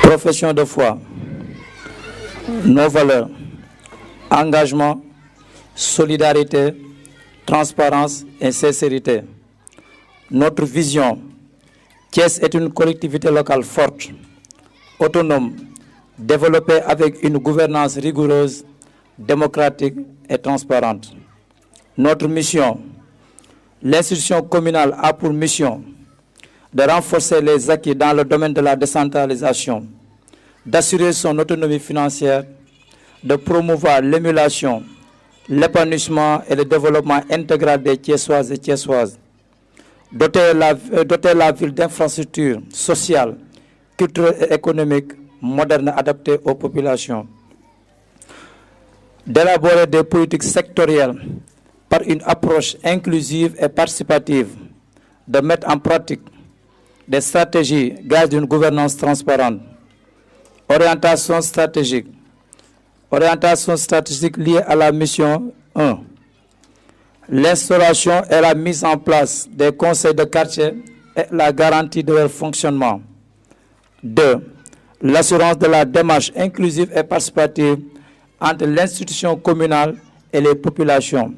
profession de foi, nos valeurs, engagement, solidarité, transparence et sincérité. Notre vision, Thiès est une collectivité locale forte, autonome, développée avec une gouvernance rigoureuse, démocratique et transparente. Notre mission, l'institution communale a pour mission de renforcer les acquis dans le domaine de la décentralisation, d'assurer son autonomie financière, de promouvoir l'émulation, l'épanouissement et le développement intégral des Thiessoises et Thiessoises, doter la ville d'infrastructures sociales, culturelles et économiques modernes adaptées aux populations, d'élaborer des politiques sectorielles par une approche inclusive et participative, de mettre en pratique des stratégies gage d'une gouvernance transparente. Orientation stratégique liée à la mission 1. L'instauration et la mise en place des conseils de quartier et la garantie de leur fonctionnement. 2. L'assurance de la démarche inclusive et participative entre l'institution communale et les populations.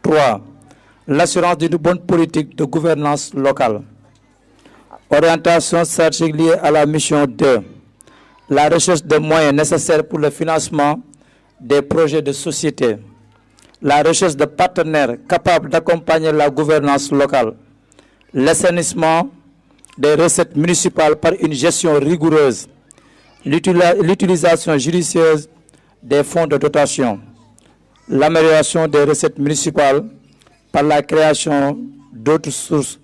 3. L'assurance d'une bonne politique de gouvernance locale. Orientation stratégique liée à la mission 2. La recherche des moyens nécessaires pour le financement des projets de société. La recherche de partenaires capables d'accompagner la gouvernance locale. L'assainissement des recettes municipales par une gestion rigoureuse. L'utilisation judicieuse des fonds de dotation. L'amélioration des recettes municipales par la création d'autres sources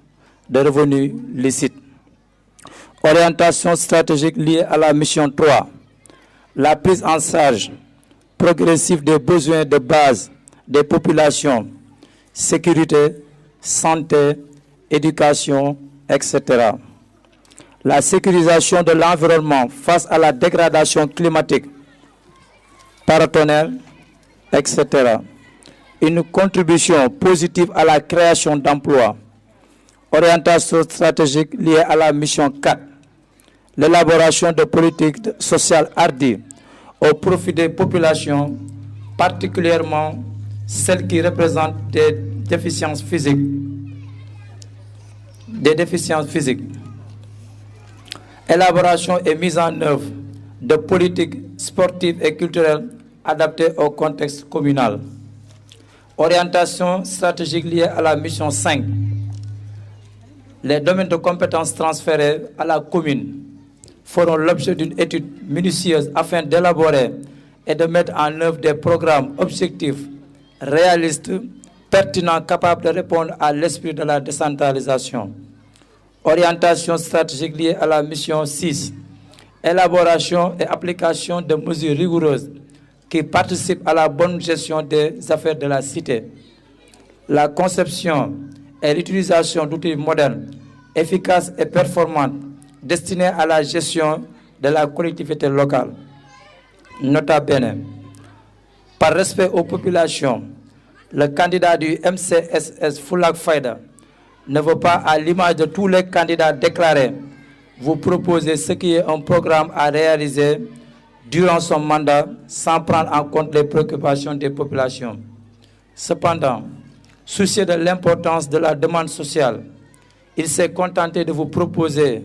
de revenus licites. Orientation stratégique liée à la mission 3. La prise en charge progressive des besoins de base des populations, sécurité, santé, éducation, etc. La sécurisation de l'environnement face à la dégradation climatique, paratonnerre, etc. Une contribution positive à la création d'emplois. Orientation stratégique liée à la mission 4. L'élaboration de politiques sociales hardies au profit des populations, particulièrement celles qui représentent des déficiences physiques. Élaboration et mise en œuvre de politiques sportives et culturelles adaptées au contexte communal. Orientation stratégique liée à la mission 5. Les domaines de compétences transférés à la commune feront l'objet d'une étude minutieuse afin d'élaborer et de mettre en œuvre des programmes objectifs, réalistes, pertinents, capables de répondre à l'esprit de la décentralisation. Orientation stratégique liée à la mission 6. Élaboration et application de mesures rigoureuses qui participent à la bonne gestion des affaires de la cité. La conception et l'utilisation d'outils modernes, efficaces et performants destinés à la gestion de la collectivité locale. Nota bene, par respect aux populations, le candidat du MCSS Fulak Fayda ne veut pas, à l'image de tous les candidats déclarés, vous proposer ce qui est un programme à réaliser durant son mandat sans prendre en compte les préoccupations des populations. Cependant, soucieux de l'importance de la demande sociale, il s'est contenté de vous proposer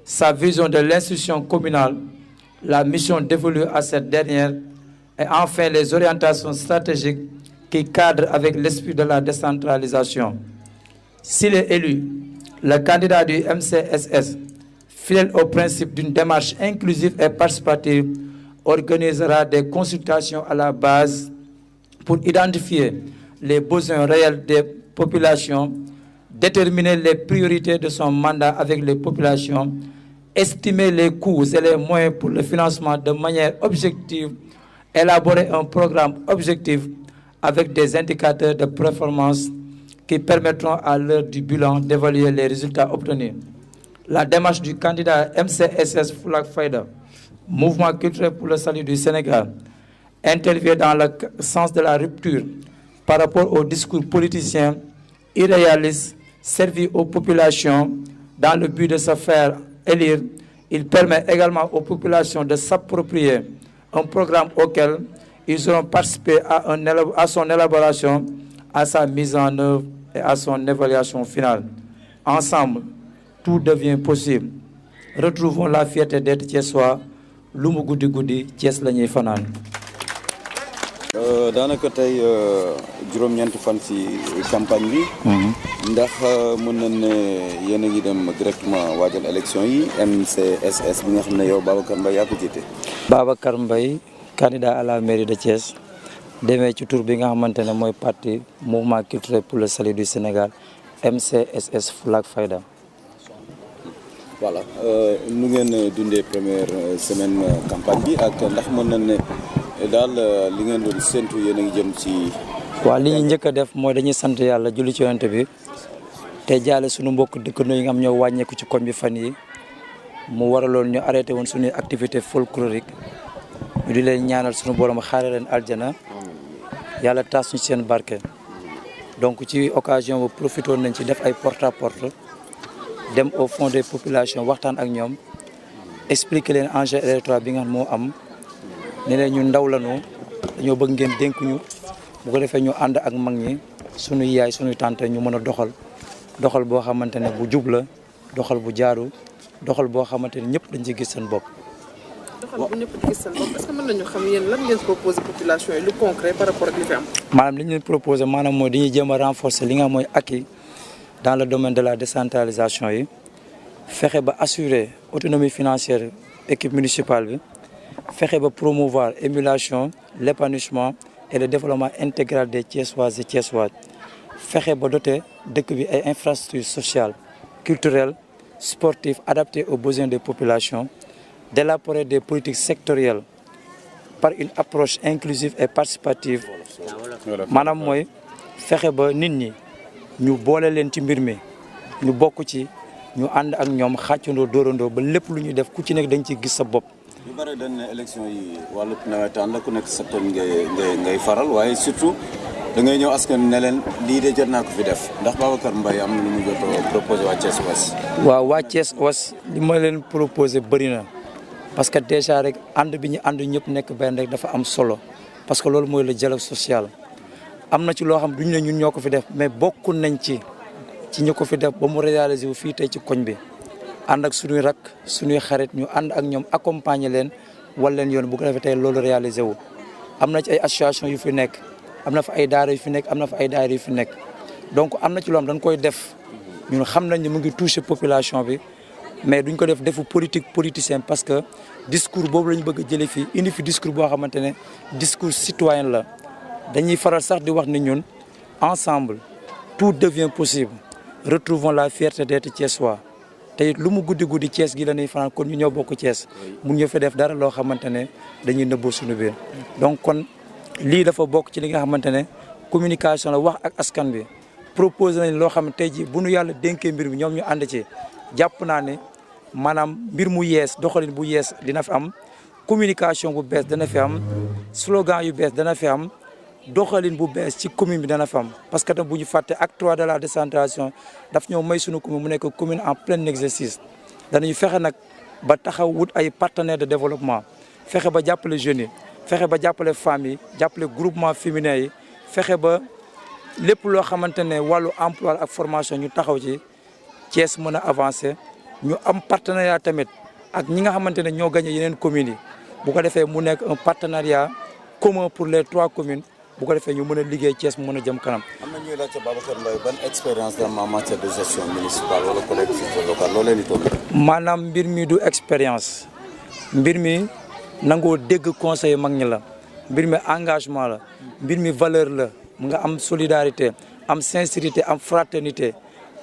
sa vision de l'institution communale, la mission dévolue à cette dernière et enfin les orientations stratégiques qui cadrent avec l'esprit de la décentralisation. S'il est élu, le candidat du MCSS, fidèle au principe d'une démarche inclusive et participative, organisera des consultations à la base pour identifier les besoins réels des populations, déterminer les priorités de son mandat avec les populations, estimer les coûts et les moyens pour le financement de manière objective, élaborer un programme objectif avec des indicateurs de performance qui permettront à l'heure du bilan d'évaluer les résultats obtenus. La démarche du candidat MCSS Fulak Fayda, Mouvement culturel pour le salut du Sénégal, intervient dans le sens de la rupture par rapport au discours politicien irréaliste servi aux populations dans le but de se faire élire Il permet également aux populations de s'approprier un programme auquel ils auront participé à son élaboration, à sa mise en œuvre et à son évaluation finale. Ensemble, tout devient possible. Retrouvons la fierté d'être Thiessois. Lu mu guddi guddi Thiès la ñuy fanaan. daanaka tey juróom-ñeenti fan ci campagne bi. ndax mën nañ ne yéen a ngi dem directement waajal élection yi MCSS bi nga xam ne yow Babacar Mbaye yaa ko jiite. Babacar Mbaye candidat à la mairie de Thiès demee ci tur bi nga xamante ne mooy parti mouvement culturel pour le salut du Sénégal MCSS Fulla ak Fayda. voilà nu ngeen dundee première semaine campagne bi ak ndax mën nañ ne daal li ngeen doon séntu yéen a ngi jëm ci. waaw li ñu njëkk a def mooy dañuy sant yàlla julli ci yonent bi te jaale suñu mbokk dëkkandoo yi nga xam ñoo wàññeeku ci koñ bi fan yi mu waraloon ñu arrêté woon suñuy activité folklorique ñu di leen ñaanal suñu borom xaare leen aljana yàlla taas ñu seen barke. donc ci occasion bu profité nañ ci def ay porte à porte dem au fond des populations waxtaan ak ñoom expliquer leen enjeu électoral bi nga xam moo am ne leen ñu ndaw lañu dañoo bëgg ngeen dénk ñu bu ko defee ñu ànd ak mag ñi suñuy yaay suñuy tante ñu mën a doxal boo xamante ne bu jub la doxal bu jaaru doxal boo xamante ne ñëpp dañ ci gis seen bopp. doxal bu ñëpp di gis seen bopp est-ce que mën nañu xam yéen lan ngeen proposé population yi lu concret par rapport ak li fi am. maanaam li ñu leen proposé maanaam mooy dañuy jéem a renforcer li nga mooy acquis dans le domaine de la décentralisation yi fexe ba assurer autonomie financière équipe municipale bi fexe ba promouvoir émulation l'épanouissement et le développement intégral des Thiessoises et Thiessois fexe ba doter dëkk bi ay infrastructures sociales culturelles sportives adaptées aux besoins des populations d'élaborer des politiques sectorielles par une approche inclusive et participative maanaam mooy fexe ba nit ñi ñu boole leen ci mbir mi ñu bokk ci ñu ànd ak ñoom xàccandoo dóorandoo ba lépp lu ñuy def ku ci nekk dañ ciy gis sa bopp. ñu bëri dañ ne élection yi wàllu nawetaan la ku nekk sa tool ngay faral waaye surtout da ngay ñëw askan ne leen lii de jot naa ko fi def ndax Babacar Mbaye am na lu mu jot a proposé waa Thiès Ouest. waaw waa Thiès Ouest li ma leen proposé bëri na parce que déjà rek ànd bi ñu ànd ñëpp nekk benn rek dafa am solo parce que loolu mooy le dialogue social. am na ci loo xam duñu ne ñun ñoo ko fi def mais bokk nañ ci ñu ko fi def ba mu réaliser wu fii tey ci koñ bi ànd ak suñuy rak suñuy xarit ñu ànd ak ñoom accompagner leen wala leen yoon bu ko defee tey loolu réaliser wu. am na ci ay association yu fi nekk am na fa ay daara yu fi nekk am na fa ay daara yu fi nekk donc am na ci loo xam dañ koy def ñun xam nañ ne mu ngi toucher population bi mais duñ ko def defu politicien parce que discours boobu la ñu bëgg a jëlee fii indi fi discours boo xamante ne discours citoyen la. dañuy faral sax di wax ni ñun ensemble tout devient possible retrouvons la fierté d'être Thiessois te it lu mu guddi Thiès gi la ñuy fanaan kon ñu ñëw bokk Thiès mun ñu fa def dara loo xamante ne dañuy nëbboo suñu biir. donc kon lii dafa bokk ci li nga xamante ne communication la wax ak askan bi proposé nañ loo xam ne tey jii bu nu yàlla dénkee mbir bi ñoom ñu ànd ci jàpp naa ne maanaam mbir mu yees doxalin bu yees dina fi am communication bu bees dana fi am slogan yu bees dana fi am. doxalin bu bees ci commune bi dana fa am parce que tam bu ñu fàtte acte 3 de la décentralisation daf ñoo may suñu commune mu nekk commune en plein exercice danañu fexe nag ba taxaw wut ay partenaires de développement fexe ba jàppale jeunes yi fexe ba jàppale femmes yi jàppale groupement féminin yi fexe ba lépp loo xamante ne wàllu emploi ak formation ñu taxaw ci Thiès mën a avancer ñu am partenariat tamit ak ñi nga xamante ne ñoo gagné yeneen communes yi bu ko defee mu nekk un partenariat commun pour les 3 communes. bu ko defee ñu mën a liggéey Thiès mu mën a jëm kanam. am na ñuy laajte Babacar Mbaye ban expérience la en matière de gestion municipale wala collectivité locale loo leen di toll. maanaam mbir mi du expérience mbir mi nangoo dégg conseil mag ñi la mbir mi engagement la mbir mi valeur la mu nga am solidarité am sincérité am fraternité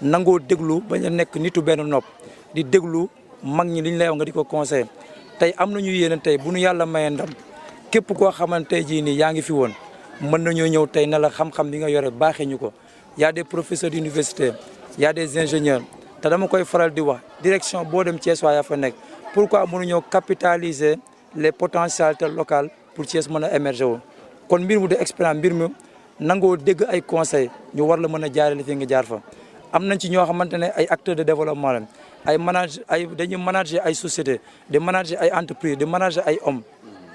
nangoo déglu bañ a nekk nitu benn nopp di déglu mag ñi li ñu lay wax nga di ko conseil tey am nañu yéene tey bu nu yàlla mayee ndam képp koo xamante tey jii nii yaa ngi fi woon. mën nañoo ñëw tey na la xam-xam bi nga yore baaxee ñu ko y a des professeurs d'université y a des ingénieurs te dama koy faral di wax direction boo dem Thiès waa yaa fa nekk pourquoi mënuñoo capitaliser les potentialités locales pour Thiès mën a émerger wu. kon mbir mu de expérience mbir mi nangoo dégg ay conseils ñu war la mën a jaarale fi nga jaar fa am nañ ci ñoo xamante ne ay acteurs de développement lañ dañuy manager ay société de manager ay entreprise de manager ay hommes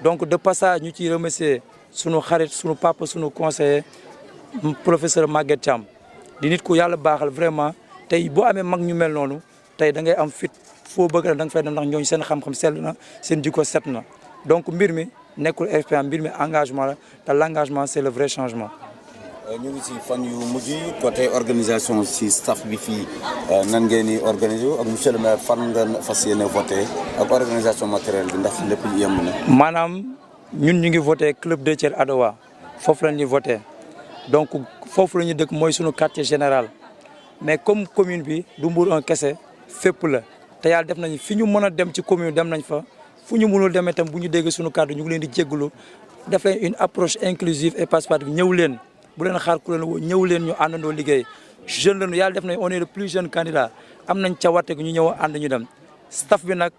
donc de passage ñu ciy remercier sunu xarit sunu papa sunu conseiller professeur Maguette Thiam di nit ku yàlla baaxal vraiment tey boo amee mag ñu mel noonu tey da ngay am fit foo bëgg na da nga fay dem ndax ñooñu seen xam-xam sell na seen jikko set na donc mbir mi nekkul expérience mbir mi engagement la te l'engagement c'est le vrai changement. ñu ngi ci fan yu mujj côté organisation ci staff bi fii nan ngeen di organiser ak monsieur le maire fan nga fas yéene voté ak organisation matérielle bi ndax lépp yemb na. maanaam ñun ñu ngi voté club de Thiel Adowa foofu la ñuy voté donc foofu la ñu dëkk mooy suñu quartier général mais comme commune bi du Mbour un kese fépp la te yàlla def nañu fi ñu mën a dem ci commune dem nañ fa fu ñu mënul demee tam bu ñu déggee suñu kàddu ñu ngi leen di jégalu def leen une approche inclusive et participative ñëw leen. bu leen xaar ku leen woo ñëw leen ñu àndandoo liggéey jeune lañu yàlla def nañ on est le plus jeune candidat am nañ cawarte ñu ñëw ànd ñu dem staff bi nag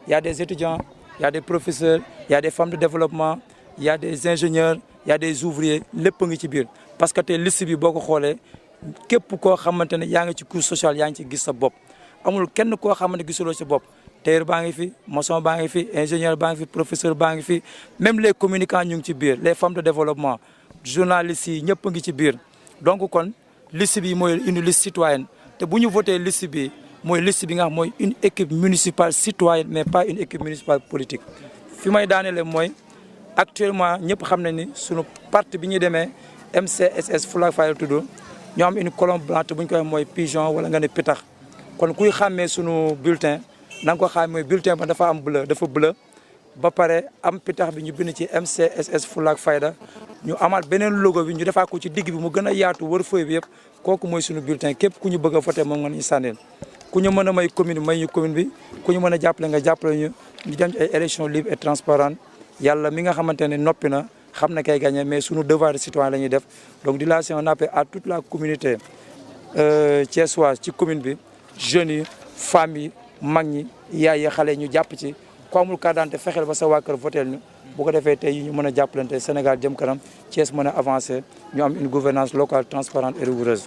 y a des étudiants y a des professeurs y a des femmes de développement y a des ingénieurs y a des ouvriers lépp a ngi ci biir parce que tey liste bi boo ko xoolee képp koo xamante ne yaa ngi ci couche sociale yaa ngi ci gis sa bopp amul kenn koo xamante ne gisuloo sa bopp tailleur baa ngi fi maçon baa ngi fi ingénieur baa ngi fi professeur baa ngi fi même les communicants ñu ngi ci biir les femmes de développement journalistes yi ñëpp a ngi ci biir donc kon liste bi mooy une liste citoyenne te bu ñu voté liste bi mooy liste bi nga xam mooy une équipe municipale citoyenne mais pas une équipe municipale politique. fi may daanelee mooy actuellement ñëpp xam nañ ni sunu parti bi ñu demee MCSS Fula Fayda tudd ñoo am une colombe blanche bu ñu koy wax mooy pigeon wala nga ne pitax kon kuy xàmmee sunu bulletin na nga ko xam mooy bulletin ba dafa am bleu dafa bleu ba pare am pitax bi ñu bind ci MCSS Fula Fayda. ñu amaat beneen logo bi ñu defaat ko ci digg bi mu gën a yaatu wër feuille bi yëpp kooku mooy suñu bulletin képp ku ñu bëgg a voté moom nga ñu sànnil ku ñu mën a may commune may ñu commune bi ku ñu mën a jàppale nga jàppale ñu dem ci ay élections libres et transparentes yàlla mi nga xamante ne noppi na xam na kay gagné mais suñu devoir de citoyen la ñuy def donc di lancer un appel à toute la communauté thiessoise ci commune bi jeunes yi femmes yi mag ñi yaay yi xale ñu jàpp ci ku amul carte d'identité fexeel ba sa waa kër voté ñu bu ko defee tey ñu mën a jàppalante Sénégal jëm kanam Thiès mën a avancer ñu am une gouvernance locale transparente et rigoureuse